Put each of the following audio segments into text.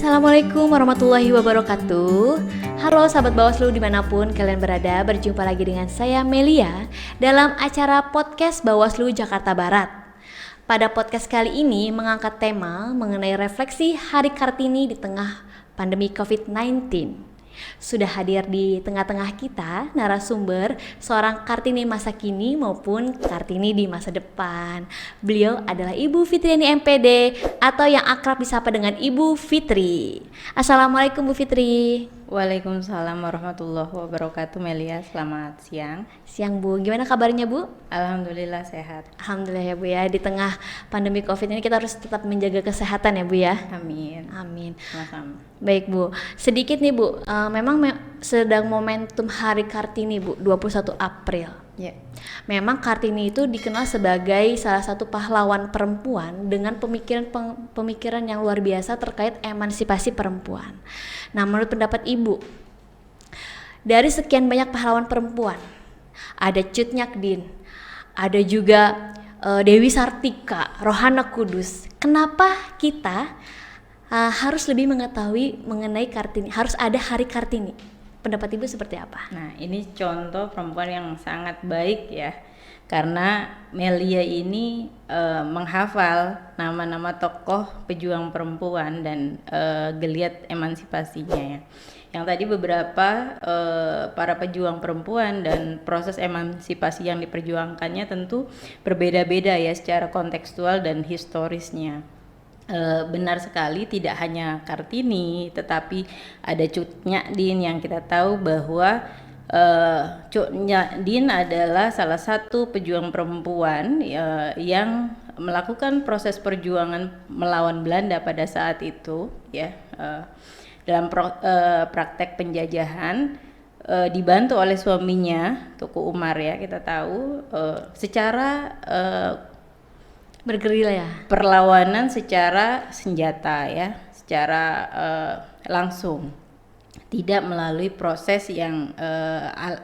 Assalamualaikum warahmatullahi wabarakatuh. Halo sahabat Bawaslu dimanapun kalian berada, berjumpa lagi dengan saya Melia dalam acara podcast Bawaslu Jakarta Barat. Pada podcast kali ini mengangkat tema mengenai refleksi Hari Kartini di tengah pandemi COVID-19. Sudah hadir di tengah-tengah kita narasumber seorang Kartini masa kini maupun Kartini di masa depan. Beliau adalah Ibu Fitriani MPD atau yang akrab disapa dengan Ibu Fitri. Assalamualaikum Bu Fitri. Waalaikumsalam warahmatullahi wabarakatuh. Melia, selamat siang. Siang Bu, gimana kabarnya Bu? Alhamdulillah sehat. Alhamdulillah ya Bu ya, di tengah pandemi COVID ini kita harus tetap menjaga kesehatan ya Bu ya. Amin. Amin. Sama-sama. Baik Bu, sedikit nih Bu, memang sedang momentum Hari Kartini Bu, 21 April. Ya. Memang Kartini itu dikenal sebagai salah satu pahlawan perempuan dengan pemikiran yang luar biasa terkait emansipasi perempuan. Nah, menurut pendapat Ibu, dari sekian banyak pahlawan perempuan, ada Cut Nyak-Dien, ada juga Dewi Sartika, Rohana Kudus. Kenapa kita harus lebih mengetahui mengenai Kartini? Harus ada Hari Kartini. Pendapat Ibu seperti apa? Nah, ini contoh perempuan yang sangat baik ya. Karena Melia ini menghafal nama-nama tokoh pejuang perempuan dan geliat emansipasinya ya. Yang tadi beberapa para pejuang perempuan dan proses emansipasi yang diperjuangkannya tentu berbeda-beda ya secara kontekstual dan historisnya. Benar sekali, tidak hanya Kartini tetapi ada Cut Nyak-Dien yang kita tahu bahwa Cut Nyak-Dien adalah salah satu pejuang perempuan yang melakukan proses perjuangan melawan Belanda pada saat itu ya, dalam praktek penjajahan, dibantu oleh suaminya Tuku Umar ya, kita tahu secara Bergerilya ya? Perlawanan secara senjata ya, secara langsung, tidak melalui proses yang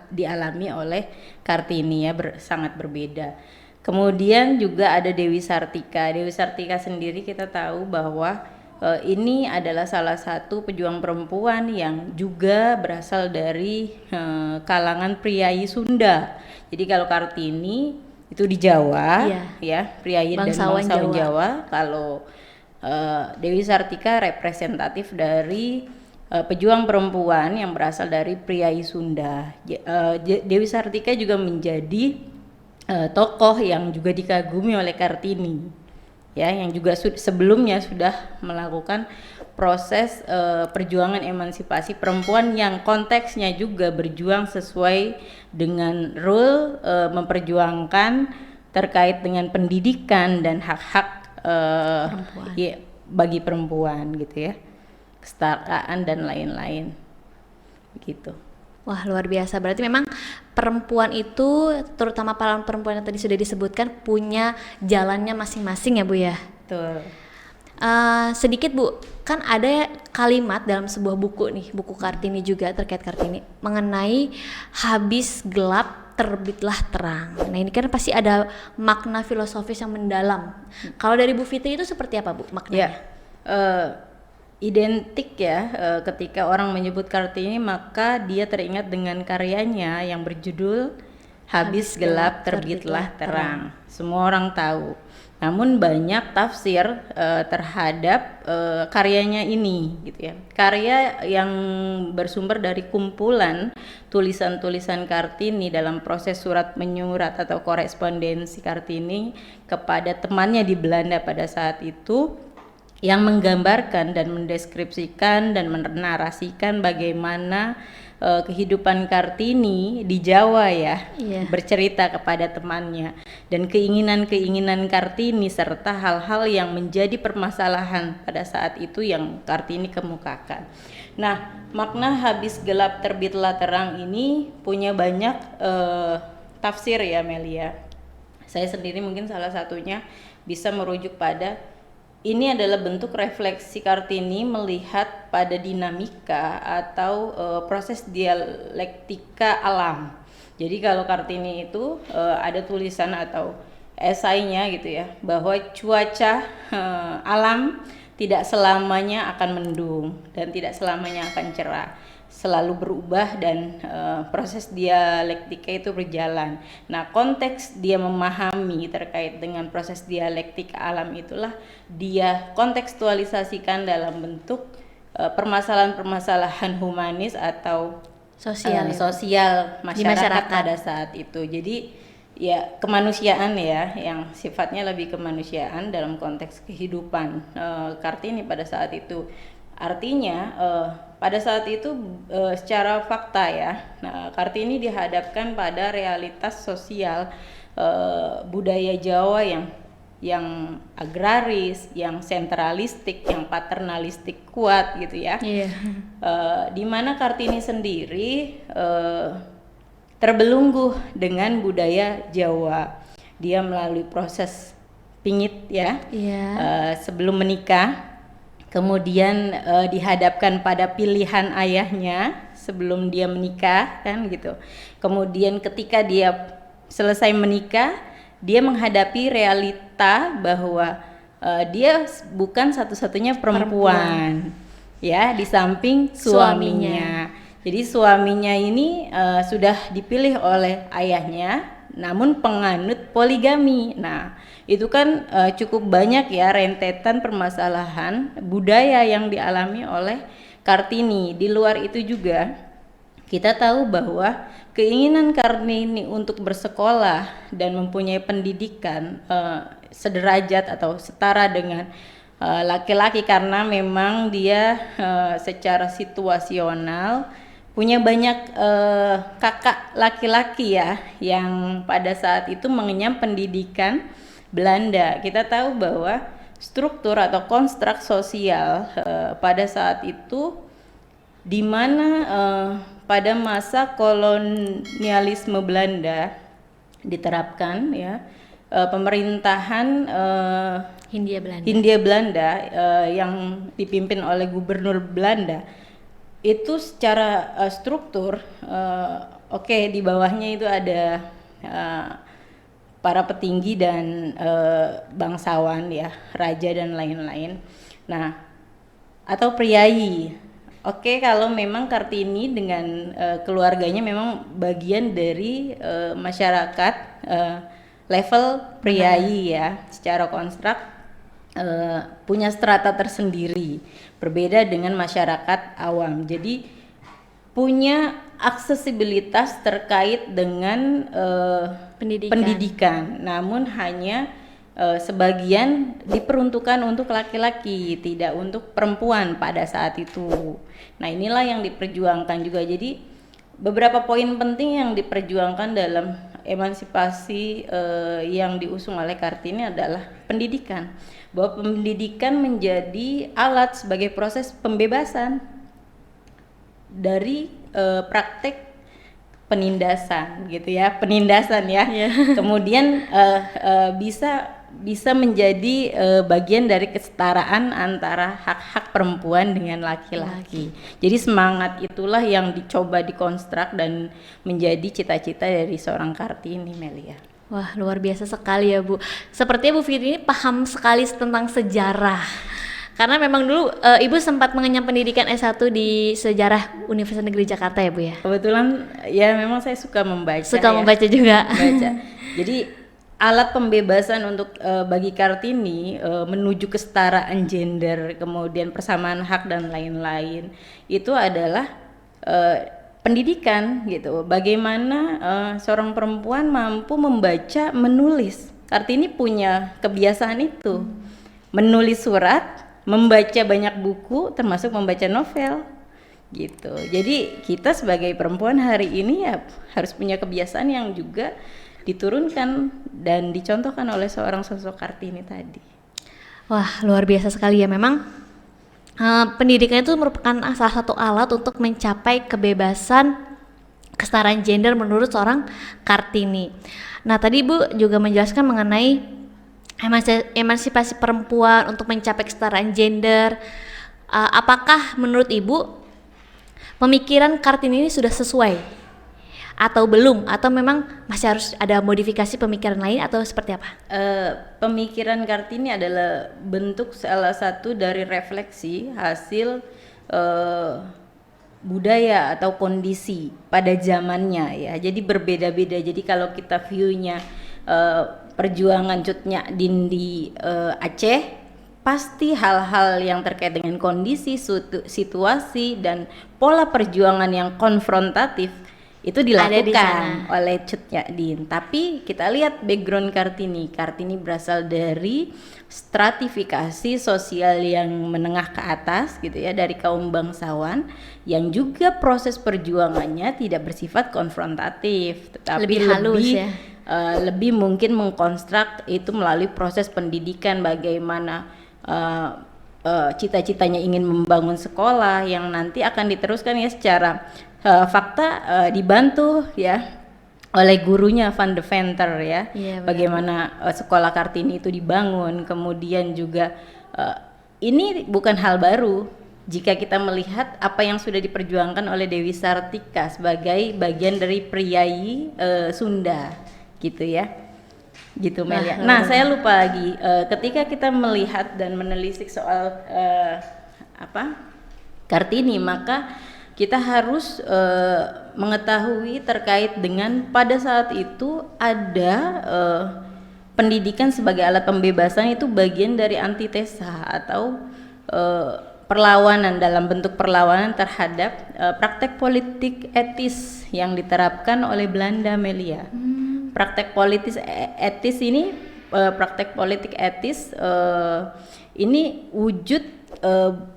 dialami oleh Kartini ya, sangat berbeda. Kemudian juga ada Dewi Sartika. Dewi Sartika sendiri kita tahu bahwa ini adalah salah satu pejuang perempuan yang juga berasal dari kalangan priai Sunda. Jadi kalau Kartini itu di Jawa, ya, priai dan bangsawan Jawa. Kalau Dewi Sartika representatif dari pejuang perempuan yang berasal dari priai Sunda. Dewi Sartika juga menjadi tokoh yang juga dikagumi oleh Kartini, ya, yang juga sebelumnya sudah melakukan proses perjuangan emansipasi perempuan yang konteksnya juga berjuang sesuai dengan rule memperjuangkan terkait dengan pendidikan dan hak-hak ya, bagi perempuan gitu ya, kesetaraan dan lain-lain begitu. Wah, luar biasa. Berarti memang perempuan itu, terutama pahlawan perempuan yang tadi sudah disebutkan, punya jalannya masing-masing ya Bu ya. Betul. Sedikit Bu, kan ada kalimat dalam sebuah buku nih, buku Kartini juga terkait Kartini, mengenai habis gelap terbitlah terang. Nah ini kan pasti ada makna filosofis yang mendalam. Kalau dari Bu Fitri itu seperti apa Bu maknanya? Ya, identik ya, ketika orang menyebut Kartini maka dia teringat dengan karyanya yang berjudul Habis gelap terbitlah terang. Semua orang tahu. Namun banyak tafsir terhadap karyanya ini gitu ya. Karya yang bersumber dari kumpulan tulisan-tulisan Kartini dalam proses surat menyurat atau korespondensi Kartini kepada temannya di Belanda pada saat itu, yang menggambarkan dan mendeskripsikan dan menarasikan bagaimana kehidupan Kartini di Jawa ya, Iya. bercerita kepada temannya dan keinginan-keinginan Kartini serta hal-hal yang menjadi permasalahan pada saat itu yang Kartini kemukakan. Nah, makna habis gelap terbitlah terang ini punya banyak tafsir ya Melia. Saya sendiri mungkin salah satunya bisa merujuk pada ini adalah bentuk refleksi Kartini melihat pada dinamika atau proses dialektika alam. Jadi kalau Kartini itu ada tulisan atau esainya gitu ya, bahwa cuaca alam tidak selamanya akan mendung dan tidak selamanya akan cerah, selalu berubah dan proses dialektika itu berjalan. Nah, konteks dia memahami terkait dengan proses dialektika alam itulah dia kontekstualisasikan dalam bentuk permasalahan-permasalahan humanis atau Sosial. sosial Di masyarakat pada saat itu. Jadi ya kemanusiaan ya, yang sifatnya lebih kemanusiaan dalam konteks kehidupan Kartini pada saat itu. Artinya pada saat itu secara fakta ya, Kartini dihadapkan pada realitas sosial budaya Jawa yang agraris, yang sentralistik, yang paternalistik kuat gitu ya. Iya. Di mana Kartini sendiri terbelunggu dengan budaya Jawa. Dia melalui proses pingit ya, sebelum menikah. Kemudian dihadapkan pada pilihan ayahnya sebelum dia menikah kan gitu. Kemudian ketika dia selesai menikah, dia menghadapi realita bahwa dia bukan satu-satunya perempuan ya di samping suaminya. Jadi suaminya ini sudah dipilih oleh ayahnya, namun penganut poligami. Nah, itu kan cukup banyak ya rentetan permasalahan budaya yang dialami oleh Kartini. Di luar itu juga kita tahu bahwa keinginan Kartini untuk bersekolah dan mempunyai pendidikan sederajat atau setara dengan laki-laki, karena memang dia secara situasional punya banyak kakak laki-laki ya yang pada saat itu mengenyam pendidikan Belanda. Kita tahu bahwa struktur atau konstruk sosial pada saat itu di mana pada masa kolonialisme Belanda diterapkan ya, pemerintahan Hindia Belanda yang dipimpin oleh gubernur Belanda itu secara struktur di bawahnya itu ada para petinggi dan bangsawan ya, raja dan lain-lain. Nah, atau priai. Kalau memang Kartini dengan keluarganya memang bagian dari masyarakat level priai ya, secara konstruk punya strata tersendiri, berbeda dengan masyarakat awam. Jadi punya aksesibilitas terkait dengan pendidikan, namun hanya sebagian diperuntukkan untuk laki-laki, tidak untuk perempuan pada saat itu. Nah, inilah yang diperjuangkan juga. Jadi beberapa poin penting yang diperjuangkan dalam emansipasi yang diusung oleh Kartini adalah pendidikan, bahwa pendidikan menjadi alat sebagai proses pembebasan dari praktek penindasan gitu ya, kemudian bisa menjadi bagian dari kesetaraan antara hak-hak perempuan dengan laki-laki. Jadi semangat itulah yang dicoba dikonstruk dan menjadi cita-cita dari seorang Kartini, Melia. Wah, luar biasa sekali ya Bu. Sepertinya Bu Fitri ini paham sekali tentang sejarah. Karena memang dulu Ibu sempat mengenyam pendidikan S1 di Sejarah Universitas Negeri Jakarta ya Bu ya? Kebetulan ya memang saya suka membaca. Membaca juga. Jadi alat pembebasan untuk bagi Kartini menuju kesetaraan gender, kemudian persamaan hak dan lain-lain, itu adalah pendidikan gitu. Bagaimana seorang perempuan mampu membaca, menulis. Kartini punya kebiasaan itu, menulis surat, membaca banyak buku, termasuk membaca novel. gitu. Jadi kita sebagai perempuan hari ini ya harus punya kebiasaan yang juga diturunkan dan dicontohkan oleh seorang sosok Kartini tadi. Wah, luar biasa sekali ya. Memang pendidikan itu merupakan salah satu alat untuk mencapai kebebasan kesetaraan gender menurut seorang Kartini. Nah, tadi Ibu juga menjelaskan mengenai emansipasi perempuan untuk mencapai kesetaraan gender. Apakah menurut Ibu pemikiran Kartini ini sudah sesuai atau belum, atau memang masih harus ada modifikasi pemikiran lain atau seperti apa? Pemikiran Kartini adalah bentuk salah satu dari refleksi hasil budaya atau kondisi pada zamannya ya. Jadi berbeda-beda. Jadi kalau kita view-nya perjuangan Cut Nyak Dien di Aceh, pasti hal-hal yang terkait dengan kondisi, situasi dan pola perjuangan yang konfrontatif itu dilakukan oleh Cut Nyak Dien. Tapi kita lihat background Kartini. Kartini berasal dari stratifikasi sosial yang menengah ke atas gitu ya, dari kaum bangsawan yang juga proses perjuangannya tidak bersifat konfrontatif, tetapi lebih halus ya. Lebih mungkin mengkonstruk itu melalui proses pendidikan, bagaimana cita-citanya ingin membangun sekolah yang nanti akan diteruskan ya secara fakta, dibantu ya oleh gurunya Van de Venter ya. Bagaimana sekolah Kartini itu dibangun. Kemudian juga ini bukan hal baru jika kita melihat apa yang sudah diperjuangkan oleh Dewi Sartika sebagai bagian dari priyayi Sunda gitu ya. Gitu Melia. Nah, saya lupa lagi ketika kita melihat dan menelisik soal Kartini, maka kita harus mengetahui terkait dengan pada saat itu ada pendidikan sebagai alat pembebasan itu bagian dari antitesa atau perlawanan, dalam bentuk perlawanan terhadap praktek politik etis yang diterapkan oleh Belanda, Melia. Praktek politik etis ini ini wujud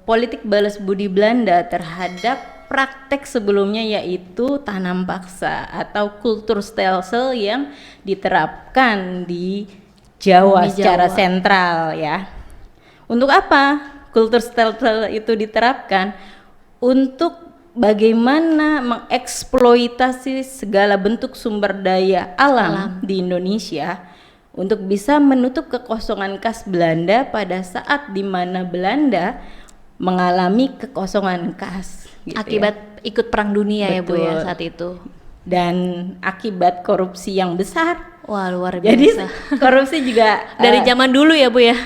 politik balas budi Belanda terhadap praktek sebelumnya, yaitu tanam paksa atau kultur stelsel yang diterapkan di Jawa secara sentral ya. Untuk apa kultur stelsel itu diterapkan? Untuk bagaimana mengeksploitasi segala bentuk sumber daya alam di Indonesia untuk bisa menutup kekosongan kas Belanda pada saat dimana Belanda mengalami kekosongan kas gitu akibat ikut perang dunia. Betul. Ya Bu ya saat itu, dan akibat korupsi yang besar. Wah, luar biasa. Jadi korupsi juga dari zaman dulu ya Bu ya,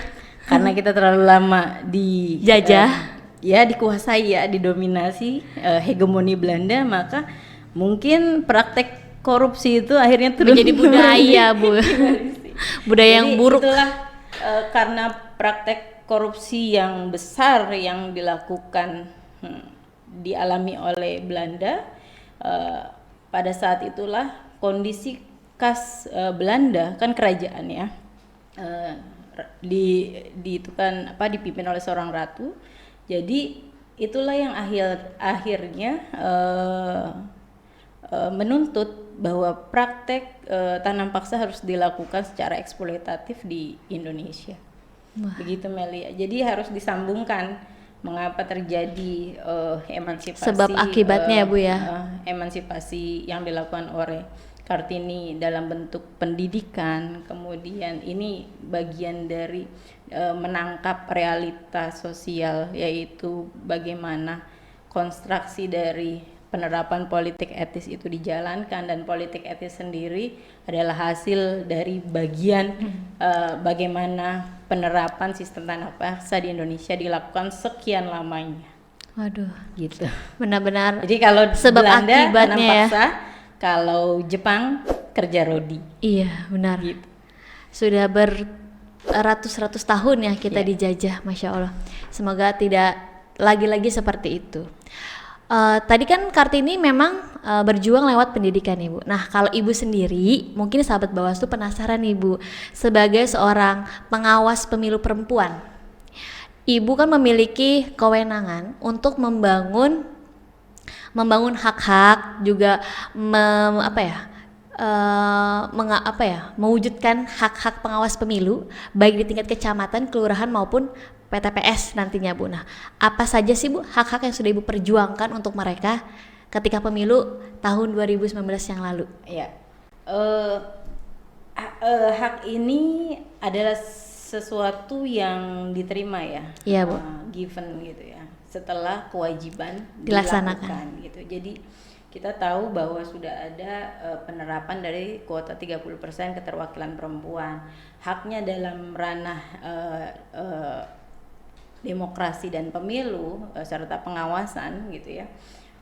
karena kita terlalu lama dijajah ya, dikuasai ya, didominasi hegemoni Belanda, maka mungkin praktek korupsi itu akhirnya menjadi budaya Bu. Budaya yang buruk. Itulah karena praktek korupsi yang besar yang dilakukan dialami oleh Belanda, pada saat itulah kondisi kas Belanda, kan kerajaan ya, itu kan dipimpin oleh seorang ratu. Jadi itulah yang akhirnya menuntut bahwa praktek tanam paksa harus dilakukan secara eksploitatif di Indonesia. Wah. Begitu Melia. Jadi harus disambungkan mengapa terjadi emansipasi, sebab akibatnya ya Bu ya. Emansipasi yang dilakukan oleh Kartini dalam bentuk pendidikan, kemudian ini bagian dari menangkap realitas sosial, yaitu bagaimana konstruksi dari penerapan politik etis itu dijalankan, dan politik etis sendiri adalah hasil dari bagian bagaimana penerapan sistem tanam paksa di Indonesia dilakukan sekian lamanya. Waduh, gitu. Benar-benar. Jadi kalau sebab Belanda akibatnya tanam paksa, kalau Jepang kerja rodi. Iya, benar. Gitu. Sudah beratus-ratus tahun ya kita dijajah, Masya Allah. Semoga tidak lagi-lagi seperti itu. Tadi kan Kartini memang berjuang lewat pendidikan Ibu. Nah, kalau Ibu sendiri, mungkin sahabat Bawaslu penasaran Ibu, sebagai seorang pengawas pemilu perempuan, Ibu kan memiliki kewenangan untuk membangun membangun hak-hak juga mewujudkan hak-hak pengawas pemilu baik di tingkat kecamatan, kelurahan maupun PTPS nantinya Bu. Nah, apa saja sih Bu hak-hak yang sudah Ibu perjuangkan untuk mereka ketika pemilu tahun 2019 yang lalu? Ya, hak ini adalah sesuatu yang diterima ya, Iya Bu. Given gitu ya, setelah kewajiban Dilaksanakan gitu. Jadi kita tahu bahwa sudah ada penerapan dari kuota 30% keterwakilan perempuan. Haknya dalam ranah demokrasi dan pemilu serta pengawasan gitu ya.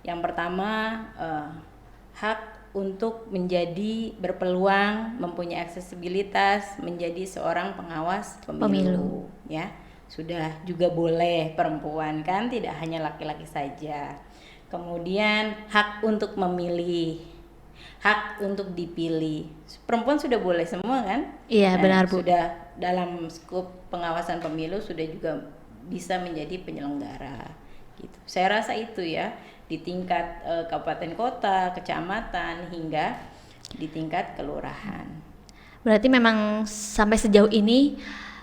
Yang pertama hak untuk menjadi berpeluang, mempunyai aksesibilitas, menjadi seorang pengawas pemilu. Ya. Sudah juga boleh perempuan kan, tidak hanya laki-laki saja. Kemudian hak untuk memilih, hak untuk dipilih. Perempuan sudah boleh semua kan? Iya, benar Bu. Sudah dalam skup pengawasan pemilu sudah juga bisa menjadi penyelenggara gitu. Saya rasa itu ya, di tingkat kabupaten kota, kecamatan hingga di tingkat kelurahan. Berarti memang sampai sejauh ini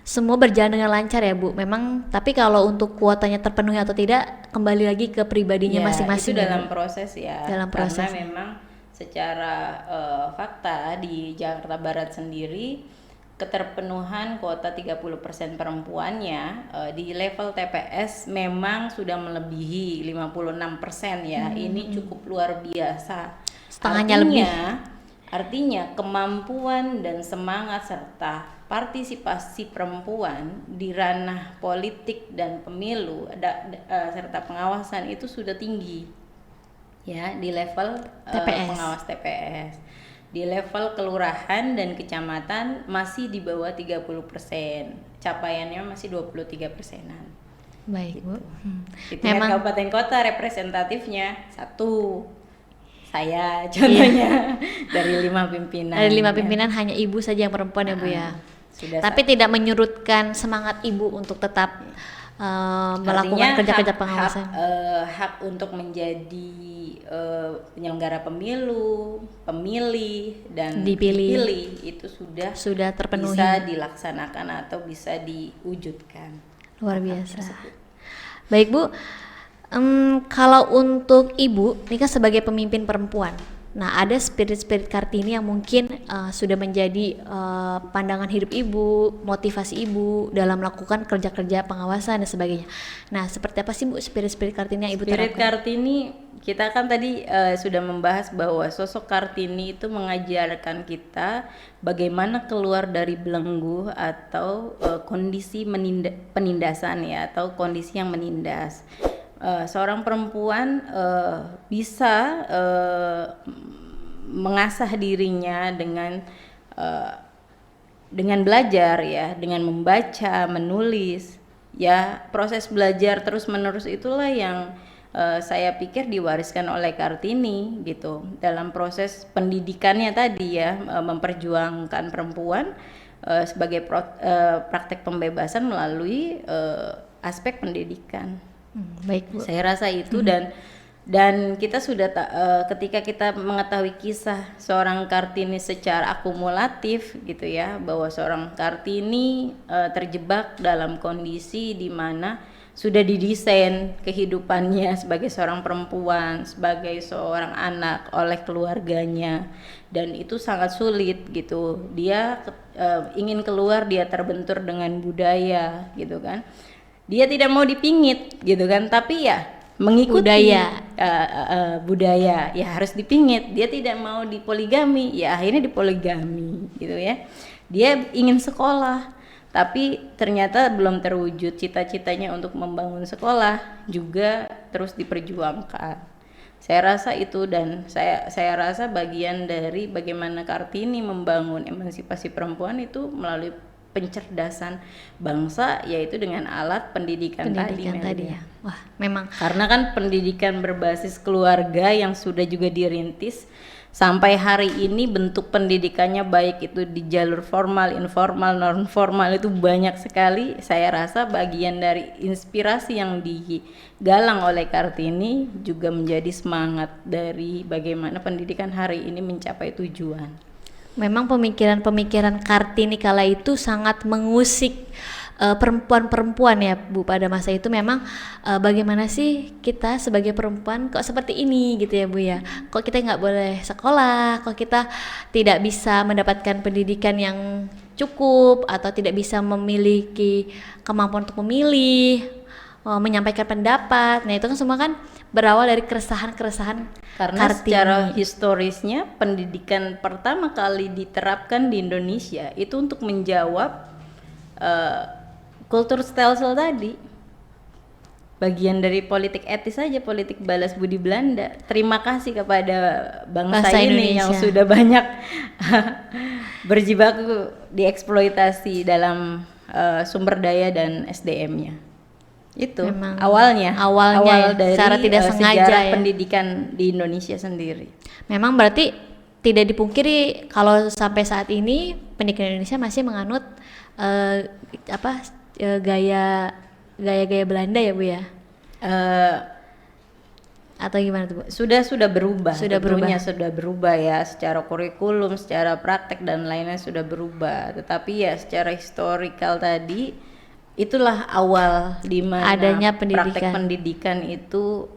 semua berjalan dengan lancar ya Bu. Memang tapi kalau untuk kuotanya terpenuhi atau tidak kembali lagi ke pribadinya masing-masing. Itu dalam proses ya. Dalam proses. Karena memang secara fakta di Jakarta Barat sendiri keterpenuhan kuota 30% perempuannya di level TPS memang sudah melebihi 56% ya. Ini cukup luar biasa. Setengahnya lebih. Artinya kemampuan dan semangat serta partisipasi perempuan di ranah politik dan pemilu serta pengawasan itu sudah tinggi ya di level pengawas TPS. Di level kelurahan dan kecamatan masih di bawah 30%, capaiannya masih 23%-an. Baik gitu. Bu. Di tingkat kabupaten kota representatifnya 1, saya contohnya dari 5 pimpinan. Dari 5 pimpinan hanya Ibu saja yang perempuan ya Bu ya. Tapi tidak menyurutkan semangat Ibu untuk tetap melakukan kerja-kerja pengawasan. Hak untuk menjadi penyelenggara pemilu, pemilih dan dipilih itu sudah terpenuhi, bisa dilaksanakan atau bisa diwujudkan. Luar biasa. Baik Bu, kalau untuk Ibu, ini kan sebagai pemimpin perempuan. Nah, ada spirit Kartini yang mungkin sudah menjadi pandangan hidup Ibu, motivasi Ibu dalam melakukan kerja-kerja pengawasan dan sebagainya. Nah, seperti apa sih Bu spirit Kartini yang Ibu terapkan? Spirit Kartini, kita kan tadi sudah membahas bahwa sosok Kartini itu mengajarkan kita bagaimana keluar dari belenggu atau kondisi penindasan ya, atau kondisi yang menindas. Seorang perempuan bisa mengasah dirinya dengan belajar ya, dengan membaca, menulis ya. Proses belajar terus menerus itulah yang saya pikir diwariskan oleh Kartini gitu dalam proses pendidikannya tadi ya, memperjuangkan perempuan sebagai praktek pembebasan melalui aspek pendidikan. Baik Bu. Saya rasa itu dan kita sudah ketika kita mengetahui kisah seorang Kartini secara akumulatif gitu ya, bahwa seorang Kartini terjebak dalam kondisi di mana sudah didesain kehidupannya sebagai seorang perempuan, sebagai seorang anak oleh keluarganya, dan itu sangat sulit gitu. Dia ingin keluar, dia terbentur dengan budaya gitu kan. Dia tidak mau dipingit gitu kan, tapi ya mengikuti budaya ya harus dipingit. Dia tidak mau dipoligami, ya akhirnya dipoligami gitu ya. Dia ingin sekolah, tapi ternyata belum terwujud. Cita-citanya untuk membangun sekolah juga terus diperjuangkan. Saya rasa itu, dan saya rasa bagian dari bagaimana Kartini membangun emansipasi perempuan itu melalui pencerdasan bangsa, yaitu dengan alat pendidikan tadi ya. Wah, memang karena kan pendidikan berbasis keluarga yang sudah juga dirintis Sampai hari ini bentuk pendidikannya baik itu di jalur formal, informal, non formal itu banyak sekali. Saya rasa bagian dari inspirasi yang digalang oleh Kartini juga menjadi semangat dari bagaimana pendidikan hari ini mencapai tujuan. Memang pemikiran-pemikiran Kartini kala itu sangat mengusik perempuan-perempuan ya Bu pada masa itu. Memang bagaimana sih kita sebagai perempuan kok seperti ini gitu ya Bu ya, kok kita nggak boleh sekolah, kok kita tidak bisa mendapatkan pendidikan yang cukup atau tidak bisa memiliki kemampuan untuk memilih, menyampaikan pendapat. Nah itu kan semua kan berawal dari keresahan-keresahan Karena Kartini. secara historisnya pendidikan pertama kali diterapkan di Indonesia itu untuk menjawab kultur stelsel tadi, bagian dari politik etis saja, politik balas budi Belanda. Terima kasih kepada bangsa ini yang Indonesia sudah banyak berjibaku dieksploitasi dalam sumber daya dan SDM-nya. Itu Memang awal ya, dari secara tidak sengaja sejarah ya. pendidikan di Indonesia sendiri. Memang berarti tidak dipungkiri kalau sampai saat ini pendidikan Indonesia masih menganut gaya Belanda ya Bu ya, atau gimana tuh Bu? Sudah berubah, Sudah sudah berubah ya, secara kurikulum, secara praktek dan lainnya sudah berubah. Tetapi ya secara historikal tadi itulah awal di mana Adanya praktek pendidikan. pendidikan itu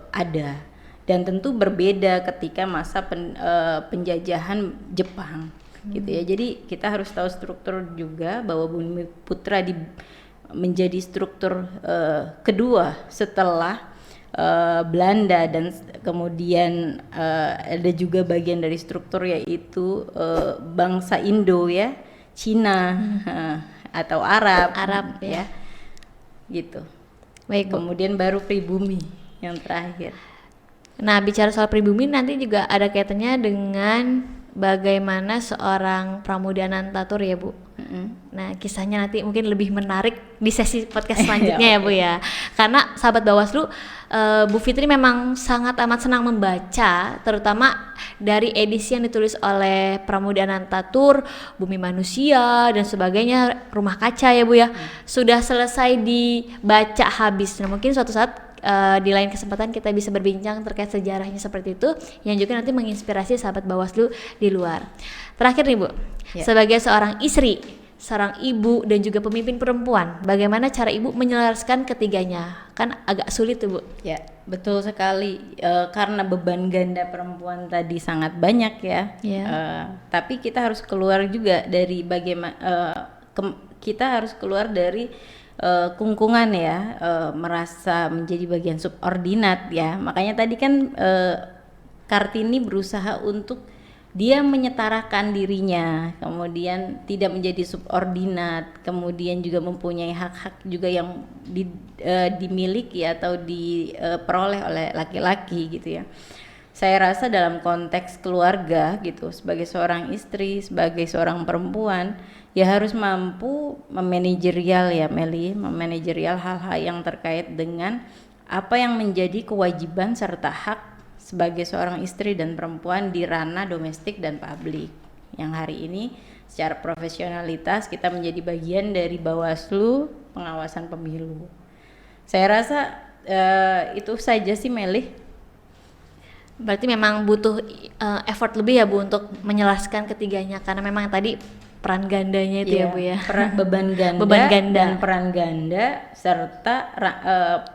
ada, dan tentu berbeda ketika masa penjajahan Jepang gitu ya. Jadi kita harus tahu struktur juga bahwa Bumi Putra menjadi struktur kedua setelah Belanda, dan kemudian ada juga bagian dari struktur yaitu bangsa Indo ya, Cina atau Arab ya gitu. Baik Bu. Kemudian baru pribumi yang terakhir. Nah bicara soal pribumi nanti juga ada kaitannya dengan bagaimana seorang Pramudia Anantatur ya Bu. Nah kisahnya nanti mungkin lebih menarik di sesi podcast selanjutnya ya Bu ya. Karena sahabat Bawaslu, Bu Fitri memang sangat amat senang membaca, terutama dari edisi yang ditulis oleh Pramudia Anantatur, Bumi Manusia dan sebagainya, Rumah Kaca ya Bu ya. Sudah selesai dibaca habis. Nah mungkin suatu saat di lain kesempatan kita bisa berbincang terkait sejarahnya seperti itu, yang juga nanti menginspirasi sahabat Bawaslu di luar. Terakhir nih Bu, sebagai seorang istri, seorang ibu dan juga pemimpin perempuan, bagaimana cara ibu menyelaraskan ketiganya? Kan agak sulit tuh Bu. Ya betul sekali, karena beban ganda perempuan tadi sangat banyak ya. Tapi kita harus keluar juga dari bagaimana kita harus keluar dari kungkungan ya, merasa menjadi bagian subordinat ya. Makanya tadi kan Kartini berusaha untuk dia menyetarakan dirinya, kemudian tidak menjadi subordinat, kemudian juga mempunyai hak-hak juga yang dimiliki atau diperoleh oleh laki-laki gitu ya. Saya rasa dalam konteks keluarga gitu, sebagai seorang istri, sebagai seorang perempuan, ya harus mampu memanajerial ya Meli, memanajerial hal-hal yang terkait dengan apa yang menjadi kewajiban serta hak sebagai seorang istri dan perempuan di ranah domestik dan publik. Yang hari ini secara profesionalitas kita menjadi bagian dari Bawaslu pengawasan pemilu. Saya rasa itu saja sih Meli. Berarti memang butuh effort lebih ya Bu untuk menjelaskan ketiganya, karena memang tadi peran gandanya itu ya Bu ya. Beban ganda dan peran ganda serta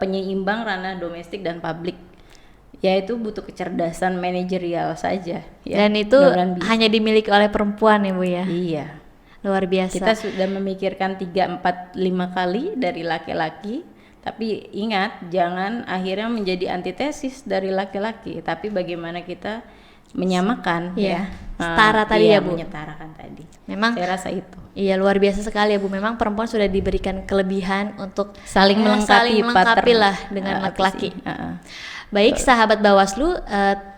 penyeimbang ranah domestik dan publik. Yaitu butuh kecerdasan manajerial saja ya. Dan itu hanya dimiliki oleh perempuan ya Bu ya. Iya. Luar biasa. Kita sudah memikirkan 3, 4, 5 kali dari laki-laki. Tapi ingat, jangan akhirnya menjadi antitesis dari laki-laki, tapi bagaimana kita menyamakan ya. Setara tadi ya Bu. Menyetarakan tadi. Memang saya rasa itu. Iya, luar biasa sekali ya Bu. Memang perempuan sudah diberikan kelebihan untuk saling melengkapi lah dengan laki-laki. Baik, sahabat Bawaslu,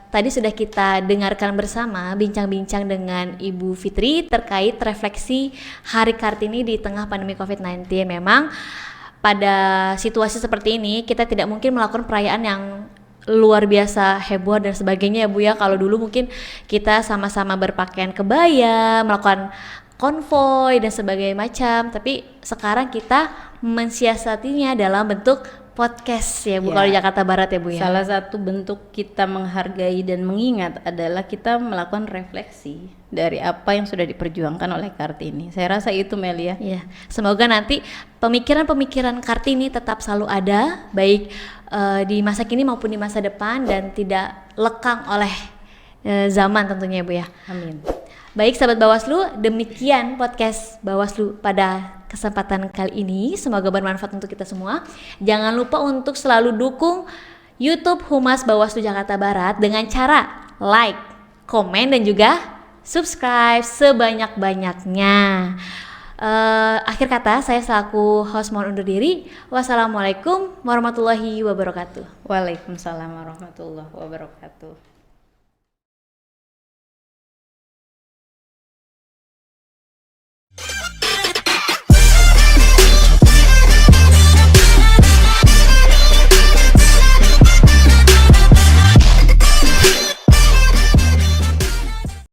tadi sudah kita dengarkan bersama bincang-bincang dengan Ibu Fitri terkait refleksi Hari Kartini di tengah pandemi COVID-19. Memang pada situasi seperti ini kita tidak mungkin melakukan perayaan yang luar biasa heboh dan sebagainya ya Bu ya. Kalau dulu mungkin kita sama-sama berpakaian kebaya, melakukan konvoy dan sebagainya macam, tapi sekarang kita mensiasatinya dalam bentuk podcast ya Bu, Ya. kalau di Jakarta Barat ya Bu ya. Salah satu bentuk kita menghargai dan mengingat adalah kita melakukan refleksi dari apa yang sudah diperjuangkan oleh Kartini. Saya rasa itu Melia. Ya, semoga nanti pemikiran-pemikiran Kartini tetap selalu ada, baik di masa kini maupun di masa depan, dan tidak lekang oleh zaman tentunya Bu ya. Amin. Baik sahabat Bawaslu, demikian podcast Bawaslu pada kesempatan kali ini. Semoga bermanfaat untuk kita semua. Jangan lupa untuk selalu dukung YouTube Humas Bawaslu Jakarta Barat dengan cara like, komen, dan juga subscribe sebanyak-banyaknya. Akhir kata, saya selaku host mohon undur diri. Wassalamualaikum warahmatullahi wabarakatuh. Waalaikumsalam warahmatullahi wabarakatuh.